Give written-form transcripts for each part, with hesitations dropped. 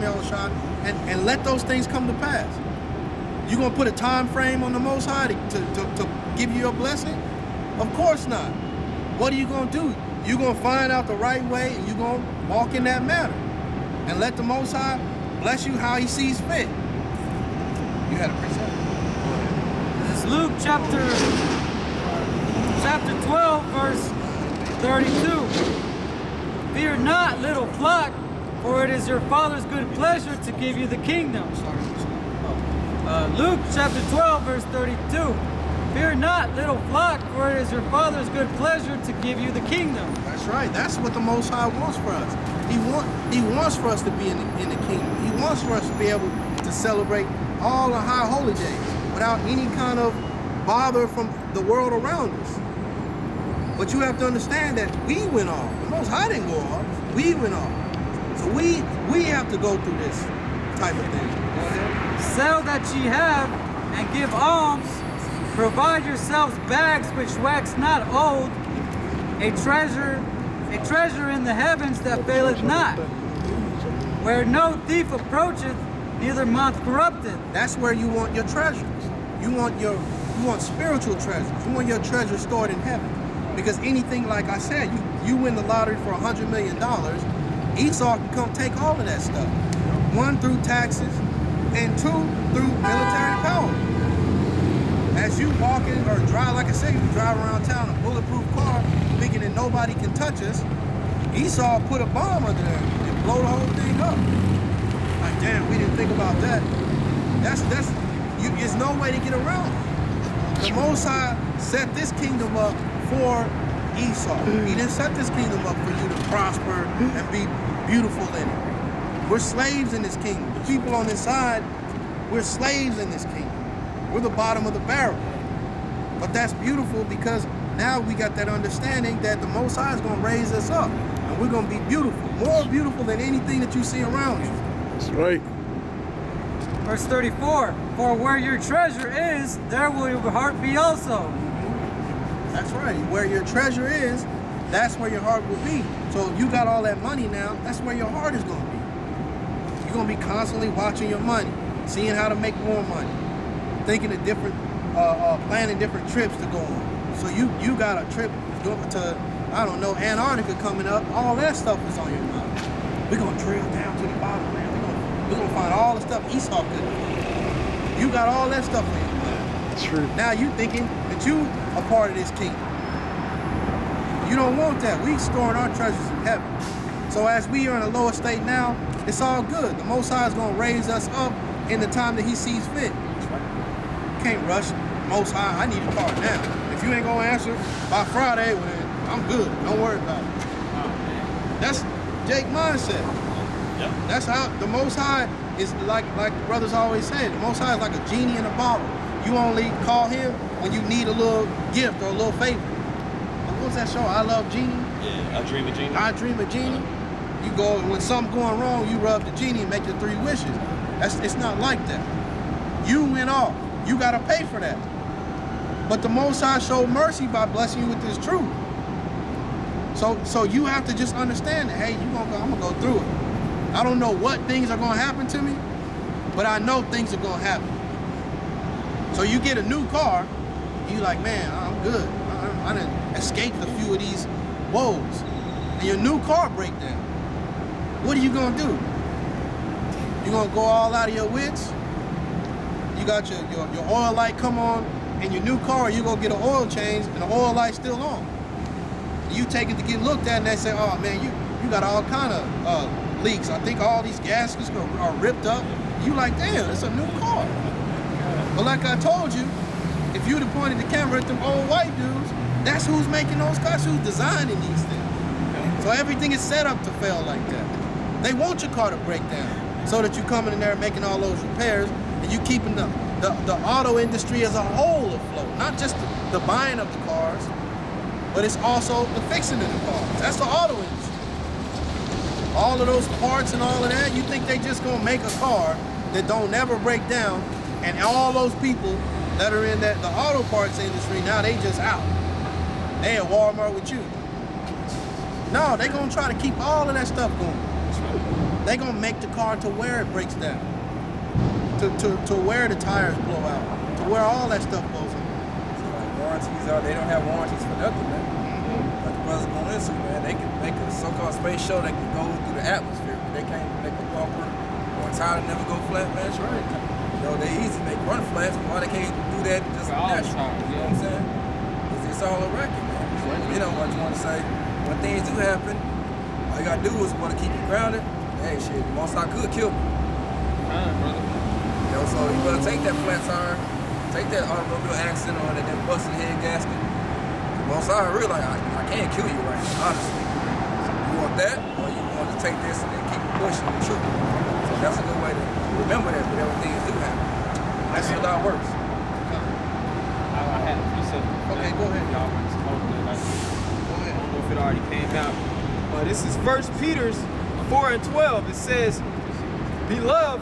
and let those things come to pass. You gonna put a time frame on the Most High to give you a blessing? Of course not. What are you gonna do? You're gonna find out the right way and you're gonna walk in that manner. And let the Most High bless you how he sees fit. You had a precept. This is Luke chapter 12, verse 32. Fear not, little flock, for it is your Father's good pleasure to give you the kingdom. Luke chapter 12, verse 32. Fear not, little flock, for it is your Father's good pleasure to give you the kingdom. That's right. That's what the Most High wants for us. He wants for us to be in the kingdom. He wants for us to be able to celebrate all the high holy days without any kind of bother from the world around us. But you have to understand that we went off. The Most High didn't go off. We went off. So we have to go through this type of thing. Go ahead. Sell that ye have, and give alms. Provide yourselves bags which wax not old, a treasure in the heavens that faileth not, where no thief approacheth, neither moth corrupteth. That's where you want your treasures. You want spiritual treasures. You want your treasure stored in heaven. Because anything, like I said, you win the lottery for $100 million, Esau can come take all of that stuff. 1, through taxes, and 2, through military power. As you walk in or drive, like I said, you drive around town in a bulletproof car, thinking that nobody can touch us, Esau put a bomb under there and blow the whole thing up. Like, damn, we didn't think about that. There's no way to get around it. The Most High set this kingdom up for Esau. He didn't set this kingdom up for you to prosper and be beautiful in it. We're slaves in this kingdom. The people on this side, we're slaves in this kingdom. We're the bottom of the barrel. But that's beautiful because now we got that understanding that the Most High is going to raise us up. And we're going to be beautiful. More beautiful than anything that you see around you. That's right. Verse 34. For where your treasure is, there will your heart be also. That's right. Where your treasure is, that's where your heart will be. So if you got all that money now, that's where your heart is going to be. You're going to be constantly watching your money, seeing how to make more money, thinking of different, planning different trips to go on. So you got a trip to, I don't know, Antarctica coming up. All that stuff is on your mind. We're going to drill down to the bottom, man. We're going to find all the stuff Esau could do. You got all that stuff on your mind. True. Now you thinking that you a part of this kingdom. You don't want that. We storing our treasures in heaven. So as we are in a lower state now, it's all good. The Most High is going to raise us up in the time that he sees fit. Can't rush Most High. I need a car now. If you ain't going to answer by Friday, well, I'm good. Don't worry about it. That's Jake mindset. Yep. That's how the Most High is, like the brothers always say, the Most High is like a genie in a bottle. You only call him when you need a little gift or a little favor. What was that show? I Love Genie? Yeah, I Dream of Genie. I Dream of Genie. You go, when something's going wrong, you rub the genie and make your 3 wishes. It's not like that. You went off. You got to pay for that. But the Most High showed mercy by blessing you with this truth. So you have to just understand that, hey, I'm going to go through it. I don't know what things are going to happen to me, but I know things are going to happen. So you get a new car, you like, man, I'm good. I done escaped a few of these woes. And your new car break down. What are you gonna do? You gonna go all out of your wits? You got your oil light come on in your new car, you gonna get an oil change and the oil light's still on. You take it to get looked at and they say, oh man, you got all kind of leaks. I think all these gaskets are ripped up. You like, damn, it's a new car. But like I told you, if you'd have pointed the camera at them old white dudes, that's who's making those cars, who's designing these things. So everything is set up to fail like that. They want your car to break down so that you coming in there and making all those repairs and you keeping the auto industry as a whole afloat. Not just the buying of the cars, but it's also the fixing of the cars. That's the auto industry. All of those parts and all of that, you think they just gonna make a car that don't never break down, and all those people that are in the auto parts industry, now they just out. They at Walmart with you. No, they gonna try to keep all of that stuff going. They gonna make the car to where it breaks down, to where the tires blow out, to where all that stuff goes on. So like warranties they don't have warranties for nothing, man. Like the brothers going into, man, they can make a so-called space show that can go through the atmosphere, but they can't make the bumper or a tire never go flat, man. That's right. You know, they easy, they run flats, but why they can't do that just natural? You know what I'm saying? It's all a record, man. You know what you want to say. When things do happen, all you gotta do is want to keep you grounded. Hey, shit, the most I could kill me. Brother. You know, so you better take that flat tire, take that automobile accident or that busted head gasket. The most I realize I can't kill you right now, honestly. You want that, or you want to take this and then keep pushing the truth. So that's a good way to remember that whenever things do happen. That's how it works. I had a precept. Okay, go ahead. Y'all want to smoke it, like, Go I ahead. don't know if it already came out. This is 1 Peter 4:12. It says, Beloved,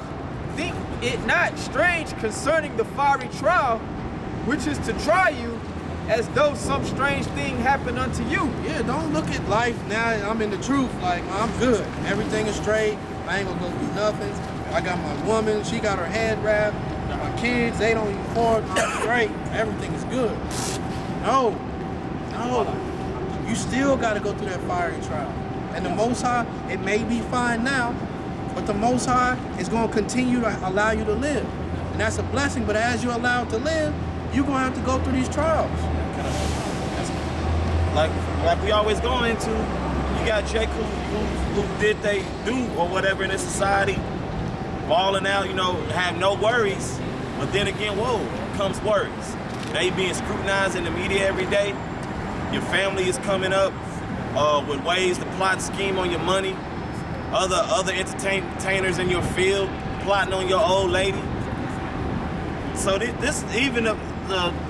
think it not strange concerning the fiery trial, which is to try you, as though some strange thing happened unto you. Yeah, don't look at life now. I'm in the truth. Like, I'm good. Everything is straight. I ain't gonna go through nothing. I got my woman. She got her head wrapped. My kids, they don't even fart. I'm straight. Everything is good. No. You still got to go through that fiery trial. And the Most High, it may be fine now, but the Most High is going to continue to allow you to live. And that's a blessing. But as you're allowed to live, you're going to have to go through these trials. Like we always go into, you got Jake who did they do or whatever in this society, balling out, you know, have no worries. But then again, whoa, comes worries. Now you're being scrutinized in the media every day. Your family is coming up with ways to plot and scheme on your money. Other entertainers in your field plotting on your old lady. So this even the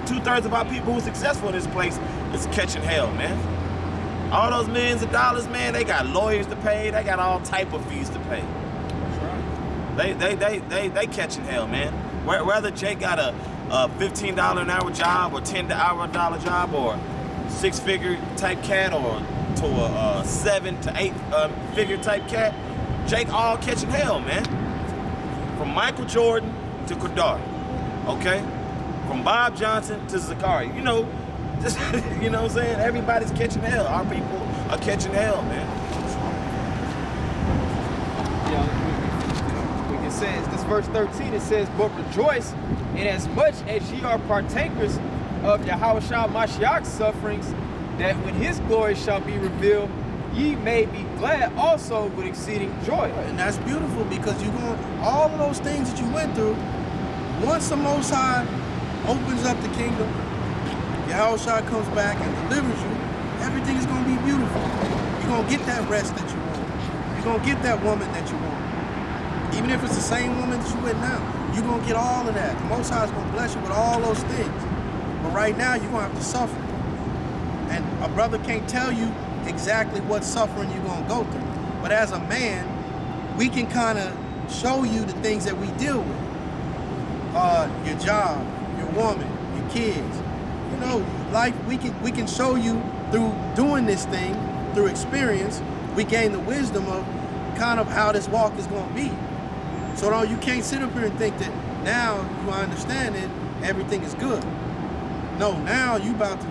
2/3 of our people who are successful in this place is catching hell, man. All those millions of dollars, man, they got lawyers to pay. They got all type of fees to pay. They catching hell, man. Whether Jake got a $15 an hour job or $10 job or 6-figure type cat or to a 7 to 8 figure type cat, Jake all catching hell, man. From Michael Jordan to Kadar, okay? From Bob Johnson to Zakari, you know, just, you know what I'm saying? Everybody's catching hell. Our people are catching hell, man. It says, this verse 13, it says, But rejoice inasmuch as ye are partakers of Yahushua Mashiach's sufferings, that when his glory shall be revealed, ye may be glad also with exceeding joy. And that's beautiful because you're going, all of those things that you went through, once the Most High opens up the kingdom, Yahushua comes back and delivers you, everything is going to be beautiful. You're going to get that rest that you want. You're going to get that woman that you want. Even if it's the same woman that you with now, you're going to get all of that. The Most High is going to bless you with all those things. But right now, you're going to have to suffer. And a brother can't tell you exactly what suffering you're going to go through. But as a man, we can kind of show you the things that we deal with. Your job, your woman, your kids. You know, life, we can show you through doing this thing, through experience, we gain the wisdom of kind of how this walk is going to be. So no, you can't sit up here and think that now you understand it, everything is good. No, now you about to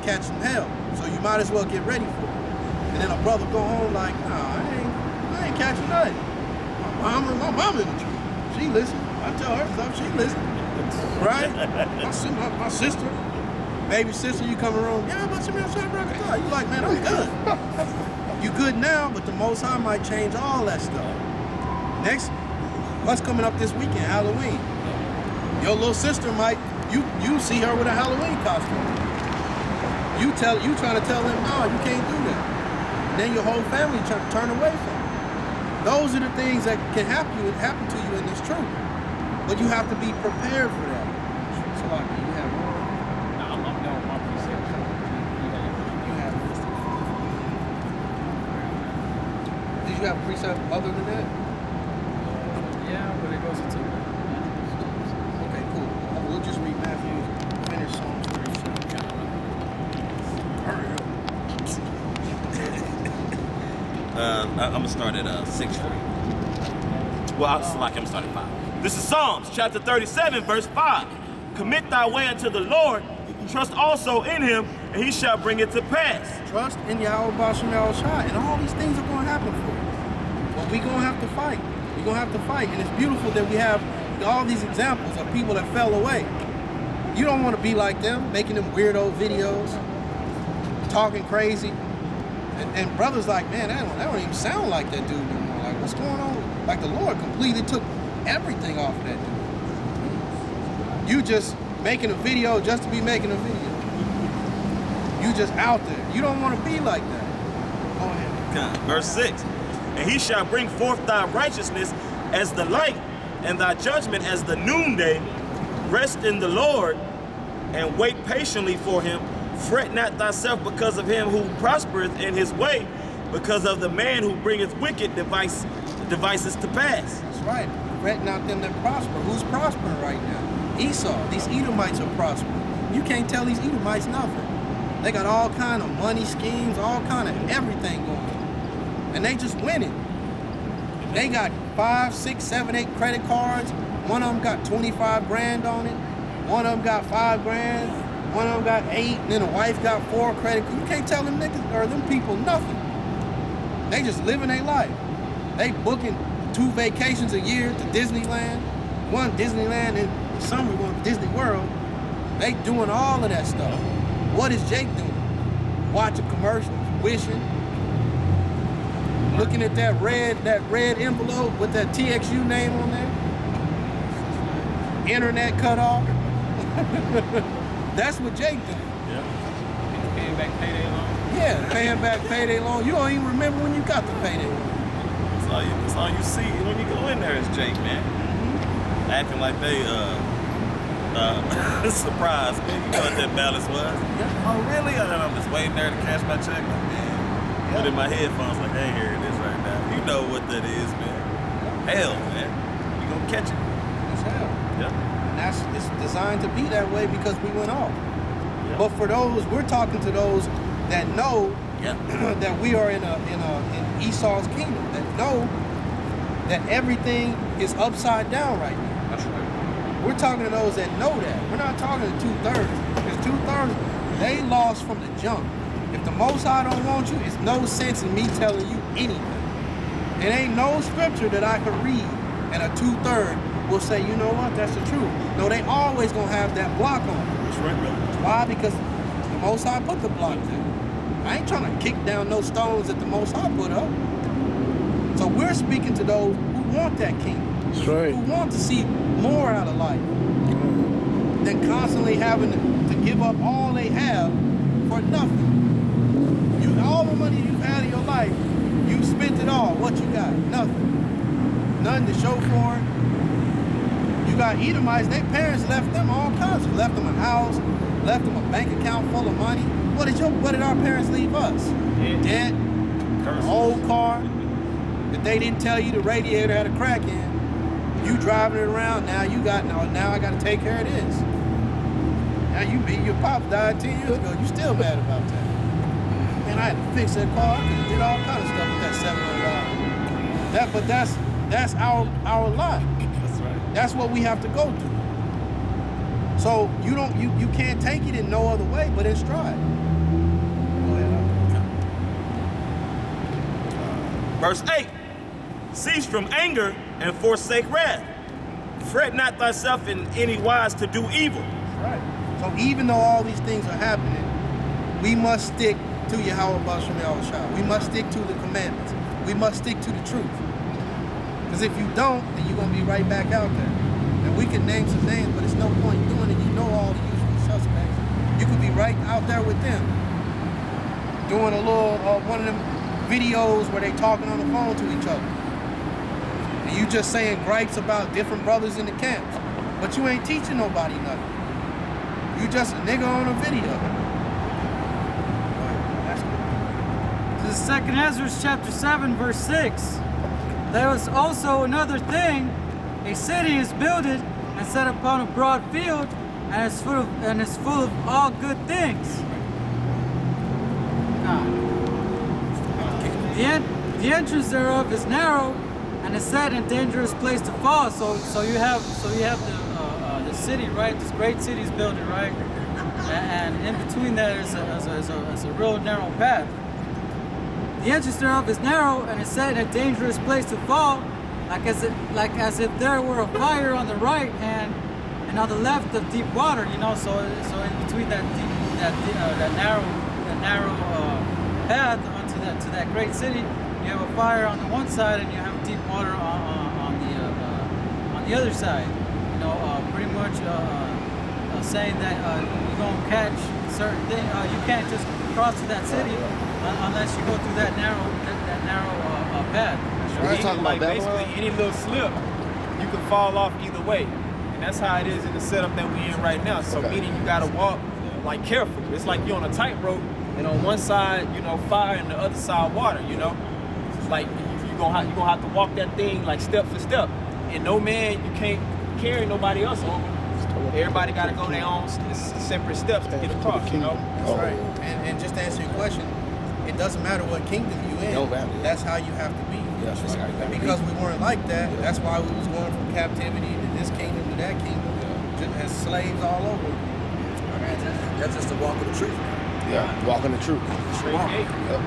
catch some hell. So you might as well get ready for it. And then a brother go home like, nah, I ain't catching nothing. My mama in the truth. She listen. I tell her stuff, she listen. Right? My sister, baby sister, you come around, yeah, but some car. You like, man, I'm good. You good now, but the Most High might change all that stuff. Next, what's coming up this weekend? Halloween. Your little sister might, you see her with a Halloween costume. You trying to tell them, no, you can't do that. And then your whole family turn away from it. Those are the things that can happen to you in this truth. But you have to be prepared for that. So like, you have one. No, I'm done with my precept. You have. Did you have a precept other than that? Yeah, but it goes into Okay, cool. We'll just read Matthew, finish Psalms 37. Hurry up. I'm gonna start at 6:40. I'm starting 5. This is Psalms chapter 37, verse 5. Commit thy way unto the Lord, trust also in him, and he shall bring it to pass. Trust in Yahweh Basham Shai, and all these things are going to happen for you. But we're going to have to fight. We're going to have to fight. And it's beautiful that we have all these examples of people that fell away. You don't want to be like them, making them weirdo videos, talking crazy. And brothers like, man, that don't even sound like that dude no more. Like, what's going on? Like, the Lord completely took everything off of that dude. You just making a video just to be making a video. You just out there. You don't want to be like that. Go ahead. Verse 6. And he shall bring forth thy righteousness as the light, and thy judgment as the noonday. Rest in the Lord, and wait patiently for him. Fret not thyself because of him who prospereth in his way, because of the man who bringeth wicked devices to pass. That's right. Fret not them that prosper. Who's prospering right now? Esau. These Edomites are prospering. You can't tell these Edomites nothing. They got all kind of money schemes, all kind of everything going on. And they just winning. They got 5, 6, 7, 8 credit cards. One of them got 25 grand on it. One of them got 5 grand. One of them got 8, and then the wife got 4 credit cards. You can't tell them niggas or them people nothing. They just living their life. They booking 2 vacations a year to Disneyland. One Disneyland in the summer, going to Disney World. They doing all of that stuff. What is Jake doing? Watching commercials, wishing, looking at that red envelope with that TXU name on there. Internet cut off. That's what Jake doing. Yeah. Paying back payday loan. Yeah, paying back payday loan. You don't even remember when you got the payday loan. That's all you see when you go in there is Jake, man. Acting like they surprised me. You know what that balance was? Yeah. Oh, really? And I'm just waiting there to cash my check. Like, man. Put in my headphones like, hey, here it is right now. You know what that is, man. Hell, man. You gonna catch it. It's hell. Yeah. And it's designed to be that way because we went off. Yeah. But for those, we're talking to those that know Yeah. that we are in Esau's kingdom, that know that everything is upside down right now. That's right. We're talking to those that know that. We're not talking to 2/3. Because 2/3, they lost from the jump. If the Most High don't want you, it's no sense in me telling you anything. It ain't no scripture that I could read and a 2/3 will say, you know what, that's the truth. No, they always gonna have that block on it. That's right, brother. Why? Because the Most High put the block there. I ain't trying to kick down no stones that the Most High put up. So we're speaking to those who want that kingdom. That's right. Who want to see more out of life than constantly having to give up all they have for nothing. All the money you've had in your life, you spent it all. What you got? Nothing. Nothing to show for it. You got Edomites, their parents left them all kinds. Left them a house, left them a bank account full of money. What did our parents leave us? Debt, an old car that they didn't tell you the radiator had a crack in. You driving it around, now I gotta take care of this. Now your pop died 10 years ago, you still mad about that. Man, I had to fix that car. I could have did all kind of stuff with that $700. But that's our lot. That's right. That's what we have to go through. So you can't take it in no other way but in stride. Go ahead. Verse 8. Cease from anger and forsake wrath. Fret not thyself in any wise to do evil. Right. So even though all these things are happening, we must stick to Yahweh Basham Yahushua. We must stick to the commandments. We must stick to the truth. Because if you don't, then you're going to be right back out there. And we can name some names, but it's no point doing it. You know all the usual suspects. You could be right out there with them. Doing a little, one of them videos where they talking on the phone to each other. And you just saying gripes about different brothers in the camps. But you ain't teaching nobody nothing. You just a nigga on a video. This is 2nd Ezra chapter 7, verse 6. There was also another thing. A city is builded and set upon a broad field, and is full of all good things. The entrance thereof is narrow, and it's set in a dangerous place to fall. So you have the city, right? This great city's building, right? And in between that is a real narrow path. The entrance thereof is narrow and is set in a dangerous place to fall, as if there were a fire on the right hand and on the left of deep water. You know, so in between that narrow path to that great city, you have a fire on the one side and you have deep water on the other side. You know, pretty much saying that you're gonna catch certain things. You can't just cross to that city unless you go through that narrow path. We're talking about Like Babylon? basically any little slip, you can fall off either way. And that's how it is in the setup that we're in right now. So meaning you gotta walk like careful. It's like you're on a tightrope and on one side, you know, fire and the other side water, you know? Like you're gonna have to walk that thing like step for step. And no man, you can't carry nobody else over. Everybody gotta go their own separate steps to get across, you know? That's right. And just to answer your question, it doesn't matter what kingdom you in. No matter, yeah. That's how you have to be. That's right. And because we weren't like that, that's why we was going from captivity to this kingdom to that kingdom, just as slaves all over. That's just the walk of the truth. Yeah, walking the truth. Straight gate. Yep.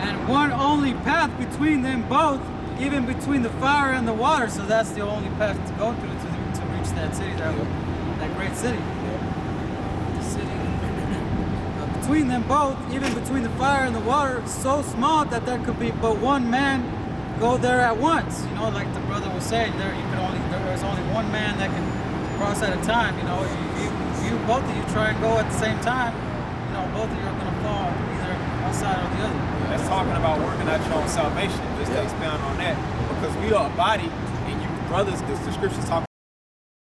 And one only path between them both, even between the fire and the water. So that's the only path to go through to reach that city, that great city. The city. Between them both, even between the fire and the water, so small that there could be but one man go there at once. You know, like the brother was saying, there's only one man that can cross at a time. You know, you both of you try and go at the same time, you know, both of you are gonna fall either one side or the other. That's talking about working out your own salvation, just to expound on that. Because we are a body, and you brothers, the scriptures talk